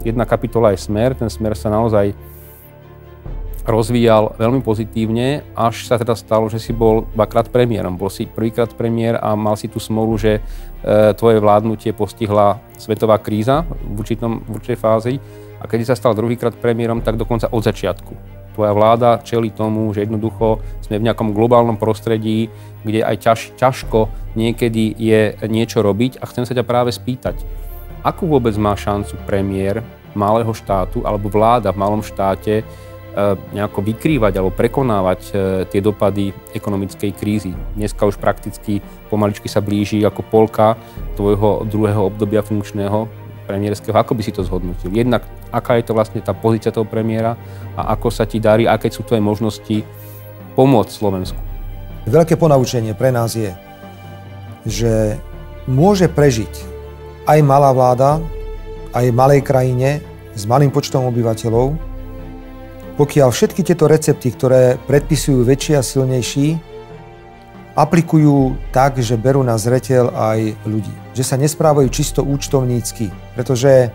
Jedna kapitola je Smer, ten Smer sa naozaj rozvíjal veľmi pozitívne, až sa teda stalo, že si bol dvakrát premiérom. Bol si prvýkrát premiér a mal si tú smolu, že tvoje vládnutie postihla svetová kríza v určitej fázi. A keď sa stal druhýkrát premiérom, tak dokonca od začiatku. Tvoja vláda čelí tomu, že jednoducho sme v nejakom globálnom prostredí, kde aj ťažko niekedy je niečo robiť. A chcem sa ťa práve spýtať, akú vôbec má šancu premiér malého štátu alebo vláda v malom štáte nejako vykrývať alebo prekonávať tie dopady ekonomickej krízy. Dneska už prakticky pomaličky sa blíži ako polka tvojho druhého obdobia funkčného premiérskeho. Ako by si to zhodnotil? Jednak, aká je to vlastne tá pozícia toho premiéra a ako sa ti darí, aké sú tvoje možnosti pomôcť Slovensku? Veľké ponaučenie pre nás je, že môže prežiť aj malá vláda, aj v malej krajine s malým počtom obyvateľov, pokiaľ všetky tieto recepty, ktoré predpisujú väčší a silnejší, aplikujú tak, že berú na zreteľ aj ľudí. Že sa nesprávajú čisto účtovnícky. Pretože,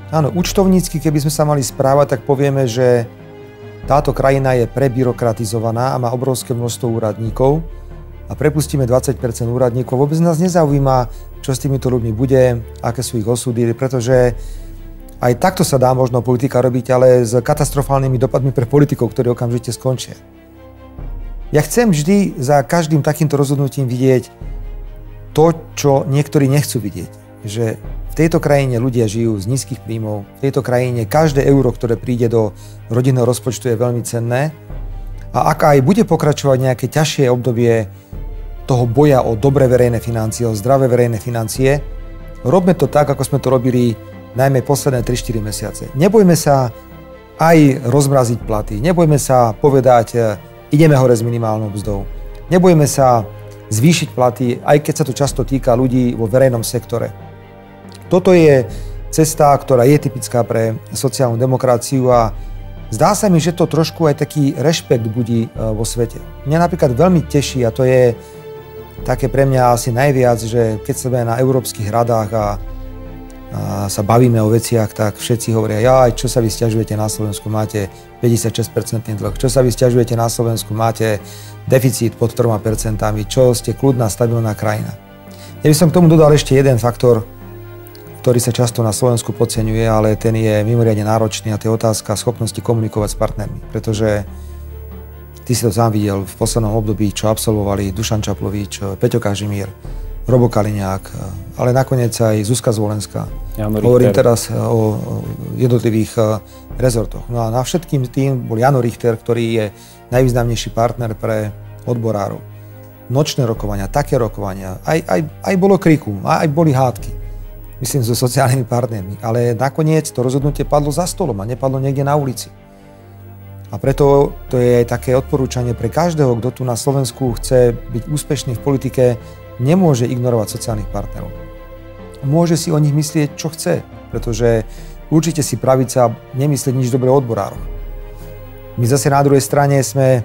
áno, účtovnícky, keby sme sa mali správať, tak povieme, že táto krajina je prebyrokratizovaná a má obrovské množstvo úradníkov a prepustíme 20% úradníkov. Vôbec nás nezaujíma, čo s týmito ľuďmi bude, aké sú ich osudy, pretože aj takto sa dá možno politika robiť, ale s katastrofálnymi dopadmi pre politikov, ktorí okamžite skončia. Ja chcem vždy za každým takýmto rozhodnutím vidieť to, čo niektorí nechcú vidieť. Že v tejto krajine ľudia žijú z nízkych príjmov, v tejto krajine každé euro, ktoré príde do rodinného rozpočtu, je veľmi cenné. A ak aj bude pokračovať nejaké ťažšie obdobie toho boja o dobré verejné financie, o zdravé verejné financie, robme to tak, ako sme to robili najmä posledné 3-4 mesiace. Nebojme sa aj rozmraziť platy, nebojme sa povedať, ideme hore s minimálnou mzdou. Nebojme sa zvýšiť platy, aj keď sa to často týka ľudí vo verejnom sektore. Toto je cesta, ktorá je typická pre sociálnu demokraciu a zdá sa mi, že to trošku aj taký rešpekt budí vo svete. Mňa napríklad veľmi teší a to je také pre mňa asi najviac, že keď sme na európskych radách a sa bavíme o veciach, tak všetci hovoria, čo sa vy sťažujete na Slovensku, máte 56% dlh, čo sa vy sťažujete na Slovensku, máte deficit pod 3%, čo ste kľudná, stabilná krajina. Ja by som k tomu dodal ešte jeden faktor, ktorý sa často na Slovensku podceňuje, ale ten je mimoriadne náročný a to je otázka schopnosti komunikovať s partnermi, pretože ty si to sám videl v poslednom období, čo absolvovali Dušan Čaplovič, Peťo Kažimír, Robo Kaliňák, ale nakoniec aj Zuzka Zvolenská. Hovorím teraz o jednotlivých rezortoch. No a na všetkým tým bol Jano Richter, ktorý je najvýznamnejší partner pre odborárov. Nočné rokovania, také rokovania, aj bolo kriku, aj boli hádky. Myslím, so sociálnymi partnermi. Ale nakoniec to rozhodnutie padlo za stolom a nepadlo niekde na ulici. A preto to je aj také odporúčanie pre každého, kto tu na Slovensku chce byť úspešný v politike, nemôže ignorovať sociálnych partnerov. Môže si o nich myslieť, čo chce, pretože určite si pravica nemyslí nič dobré o odborároch. My zase na druhej strane sme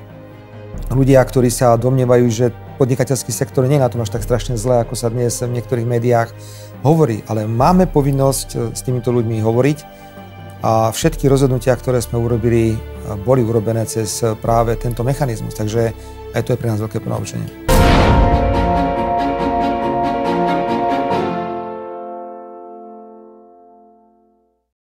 ľudia, ktorí sa domnievajú, že podnikateľský sektor nie je na tom až tak strašne zle, ako sa dnes v niektorých médiách hovorí, ale máme povinnosť s týmito ľuďmi hovoriť a všetky rozhodnutia, ktoré sme urobili, boli urobené cez práve tento mechanizmus, takže aj to je pre nás veľké ponaučenie.